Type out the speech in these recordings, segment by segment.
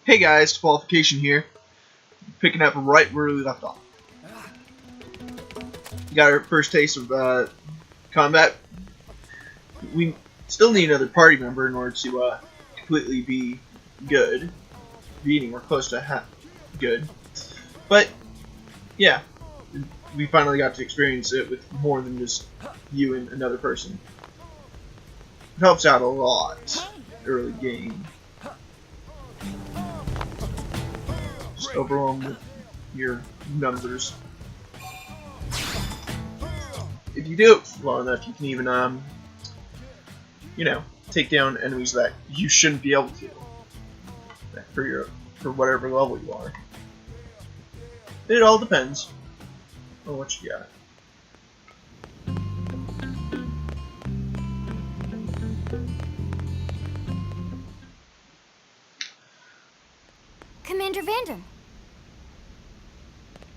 Hey guys, Qualification here. Picking up right where we left off. We got our first taste of combat. We still need another party member in order to completely be good. Be anywhere close to good. But, yeah. We finally got to experience it with more than just you and another person. It helps out a lot early game. Just overwhelmed with your numbers. If you do it long enough, you can even, you know, take down enemies that you shouldn't be able to. For whatever level you are. It all depends on what you got. Commander Vandam.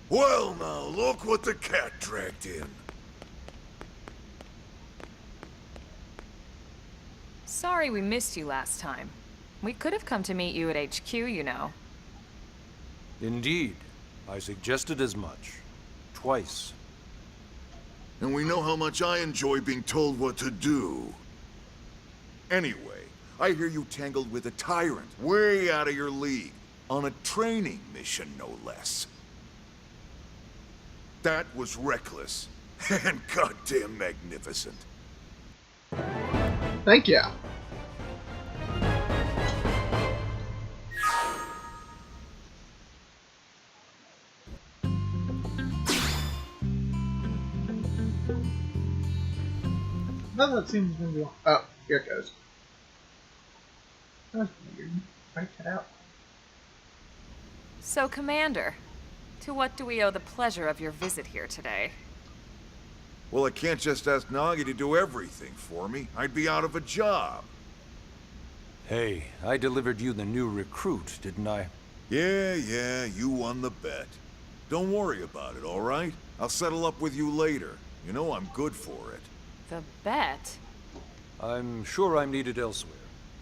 Well now, look what the cat dragged in. Sorry we missed you last time. We could have come to meet you at HQ, you know. Indeed. I suggested as much. Twice. And we know how much I enjoy being told what to do. Anyway, I hear you tangled with a tyrant, way out of your league, on a training mission, no less. That was reckless, and goddamn magnificent. Thank you. None of that seems to be. Oh, here it goes. That's weird. I cut out. So, Commander, to what do we owe the pleasure of your visit here today? Well, I can't just ask Nagi to do everything for me. I'd be out of a job. Hey, I delivered you the new recruit, didn't I? Yeah, you won the bet. Don't worry about it, all right? I'll settle up with you later. You know I'm good for it. The bet? I'm sure I'm needed elsewhere.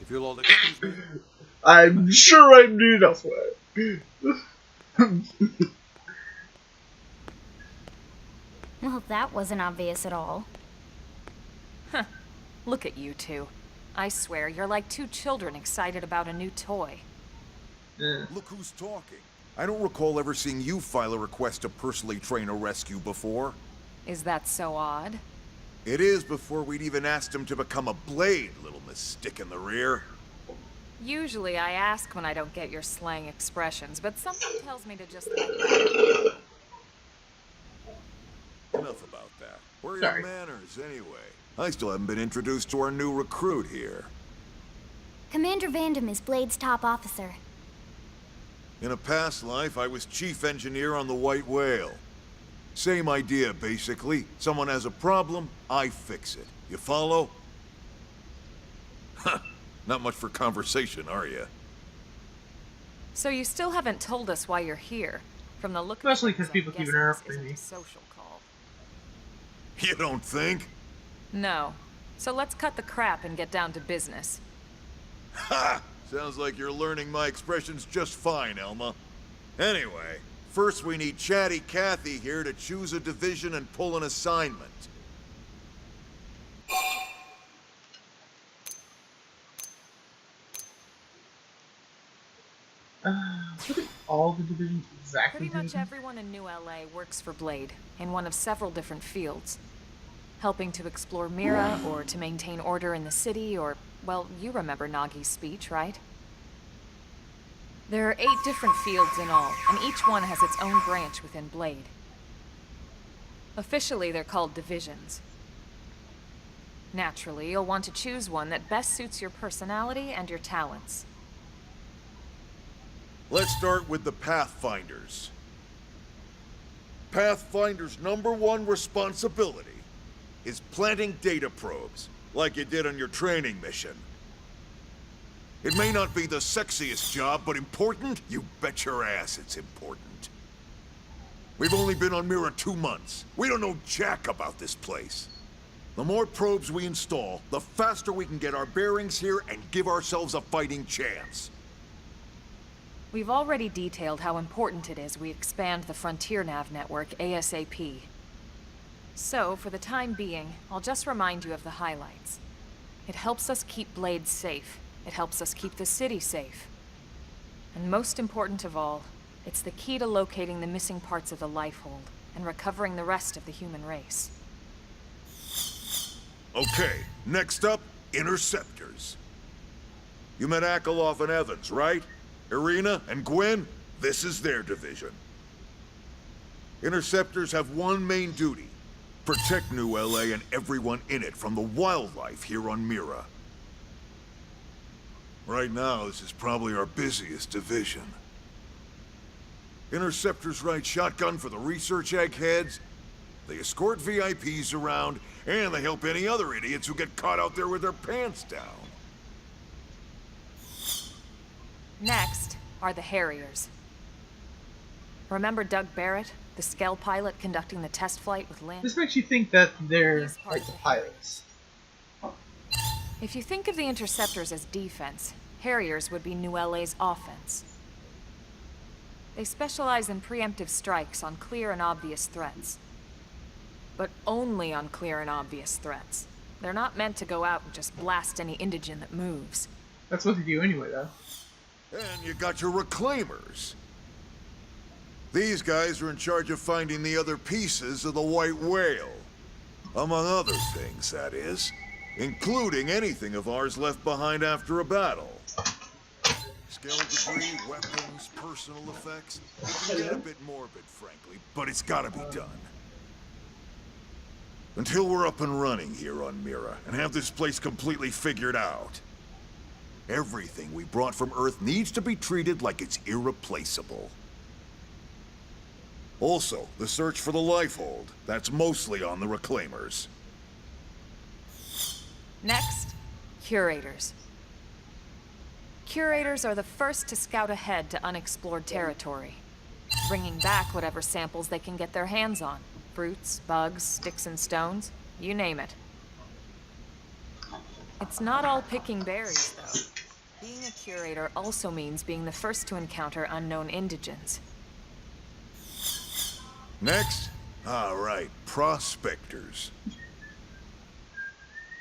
If you'll all excuse me. I'm sure I'm needed elsewhere. Well, that wasn't obvious at all. Huh. Look at you two. I swear, you're like two children excited about a new toy. Look who's talking. I don't recall ever seeing you file a request to personally train a rescue before. Is that so odd? It is before we'd even asked him to become a blade, little Miss Stick in the Rear. Usually I ask when I don't get your slang expressions, but something tells me to just let that go. Enough about that. Where are Sorry. your manners, anyway? I still haven't been introduced to our new recruit here. Commander Vandam is Blade's top officer. In a past life, I was chief engineer on the White Whale. Same idea, basically. Someone has a problem, I fix it. You follow? Huh. Not much for conversation, are you? So you still haven't told us why you're here. From the look of Especially things, because people I'm keep guessing this interrupting isn't me. a social call. You don't think? No. So let's cut the crap and get down to business. Ha! Sounds like you're learning my expressions just fine, Elma. Anyway, first we need Chatty Cathy here to choose a division and pull an assignment. Look at all the divisions exactly. Pretty much everyone in New LA works for Blade, in one of several different fields. Helping to explore Mira, or to maintain order in the city, or, well, you remember Nagi's speech, right? There are 8 different fields in all, and each one has its own branch within Blade. Officially, they're called divisions. Naturally, you'll want to choose one that best suits your personality and your talents. Let's start with the Pathfinders. Pathfinder's #1 responsibility is planting data probes, like you did on your training mission. It may not be the sexiest job, but important? You bet your ass it's important. We've only been on Mira 2 months. We don't know jack about this place. The more probes we install, the faster we can get our bearings here and give ourselves a fighting chance. We've already detailed how important it is we expand the Frontier Nav network ASAP. So, for the time being, I'll just remind you of the highlights. It helps us keep Blade safe. It helps us keep the city safe. And most important of all, it's the key to locating the missing parts of the Lifehold and recovering the rest of the human race. Okay, next up, Interceptors. You met Akalov and Evans, right? Irina and Gwen? This is their division. Interceptors have one main duty. Protect New LA and everyone in it from the wildlife here on Mira. Right now, this is probably our busiest division. Interceptors ride shotgun for the research eggheads, they escort VIPs around, and they help any other idiots who get caught out there with their pants down. Next are the Harriers. Remember Doug Barrett, the Skell pilot conducting the test flight with Lynn? This makes you think that they're like the pilots. If you think of the Interceptors as defense, Harriers would be New LA's offense. They specialize in preemptive strikes on clear and obvious threats. But only on clear and obvious threats. They're not meant to go out and just blast any indigen that moves. That's what they do anyway, though. And you got your Reclaimers. These guys are in charge of finding the other pieces of the White Whale. Among other things, that is. Including anything of ours left behind after a battle. Scale debris, weapons, personal effects. It can get a bit morbid, frankly, but it's gotta be done. Until we're up and running here on Mira, and have this place completely figured out. Everything we brought from Earth needs to be treated like it's irreplaceable. Also, the search for the Lifehold. That's mostly on the Reclaimers. Next, Curators. Curators are the first to scout ahead to unexplored territory, bringing back whatever samples they can get their hands on. Fruits, bugs, sticks and stones, you name it. It's not all picking berries, though. Being a curator also means being the first to encounter unknown indigens. Next? All right, prospectors.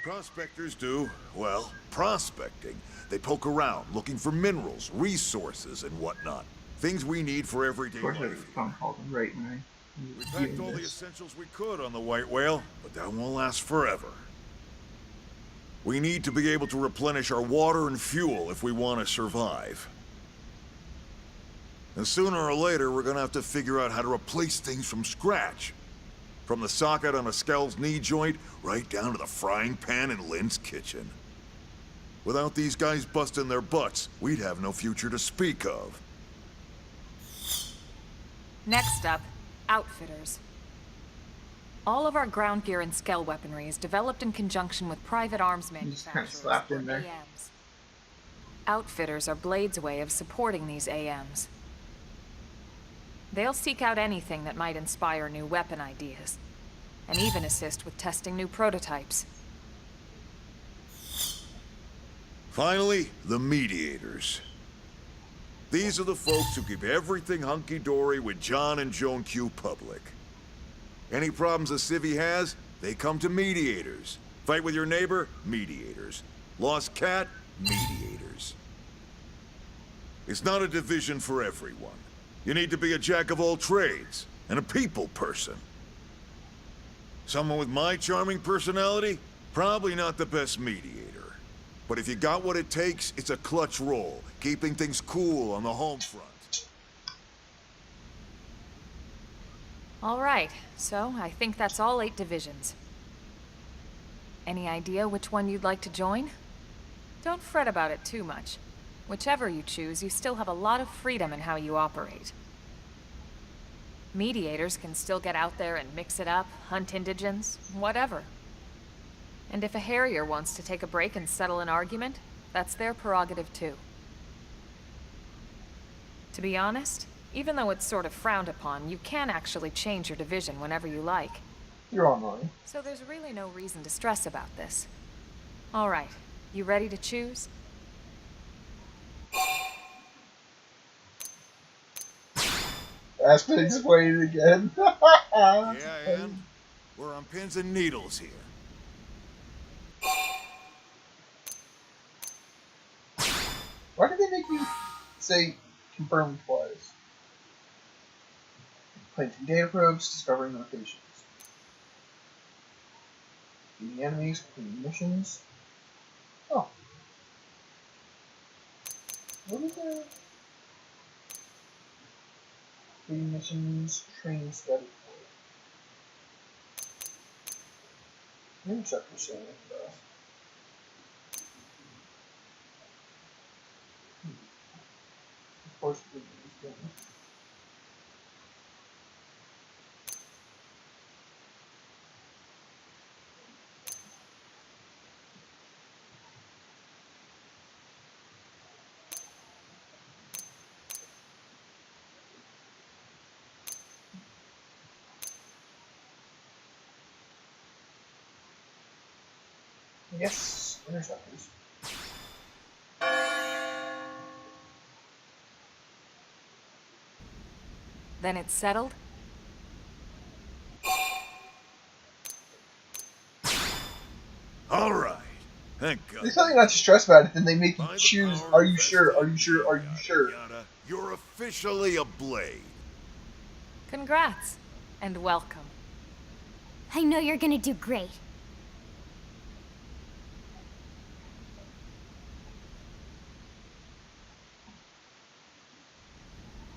Prospectors do, well, prospecting. They poke around, looking for minerals, resources, and whatnot. Things we need for everyday Of course, I life. found called them right when I We was packed viewing all the this. essentials we could on the White Whale, but that won't last forever. We need to be able to replenish our water and fuel if we want to survive. And sooner or later, we're gonna have to figure out how to replace things from scratch. From the socket on a Skell's knee joint, right down to the frying pan in Lynn's kitchen. Without these guys busting their butts, we'd have no future to speak of. Next up, Outfitters. All of our ground gear and Skell weaponry is developed in conjunction with private arms Just kinda manufacturers, slapped in or there. AMs. Outfitters are Blade's way of supporting these AMs. They'll seek out anything that might inspire new weapon ideas, and even assist with testing new prototypes. Finally, the Mediators. These are the folks who keep everything hunky-dory with John and Joan Q public. Any problems a civvy has, they come to Mediators. Fight with your neighbor? Mediators. Lost cat? Mediators. It's not a division for everyone. You need to be a jack of all trades, and a people person. Someone with my charming personality? Probably not the best mediator. But if you got what it takes, it's a clutch role, keeping things cool on the home front. All right, so I think that's all 8 divisions. Any idea which one you'd like to join? Don't fret about it too much. Whichever you choose, you still have a lot of freedom in how you operate. Mediators can still get out there and mix it up, hunt indigens, whatever. And if a Harrier wants to take a break and settle an argument, that's their prerogative too. To be honest, even though it's sort of frowned upon, you can actually change your division whenever you like. You're online. So there's really no reason to stress about this. All right, you ready to choose? Aspen explained again. Yeah, I am. We're on pins and needles here. Why did they make me say confirmed twice? Planting data probes, discovering locations. Beating enemies, completing missions. Oh. What is that? Completing missions, training study for. Interceptor saying it though. Of course, these things. Yes, interceptors. Then it's settled? All right. Thank God. They tell you not to stress about it, then they make you By the choose, power are you vested sure, are in you sure, are you yada, sure? yada, you're officially a Blade. Congrats. And welcome. I know you're gonna do great.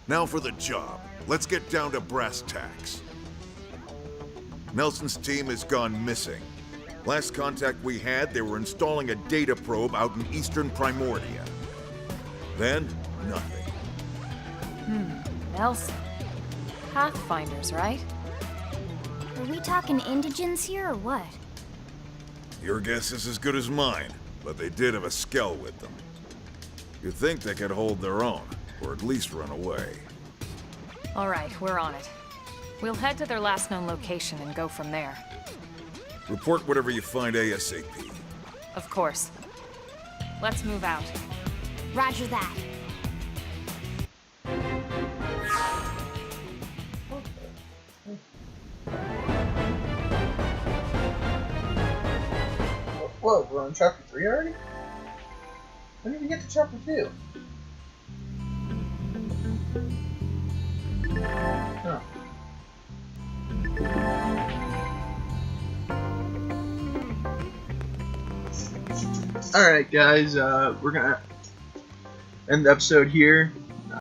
Now for the job. Let's get down to brass tacks. Nelson's team has gone missing. Last contact we had, they were installing a data probe out in eastern Primordia. Then, nothing. Nelson. Pathfinders, right? Are we talking indigents here or what? Your guess is as good as mine, but they did have a skell with them. You'd think they could hold their own, or at least run away. All right, we're on it. We'll head to their last known location and go from there. Report whatever you find ASAP. Of course. Let's move out. Roger that. Whoa, we're on chapter 3 already? When did we get to chapter 2? Huh. Alright guys, we're gonna end the episode here.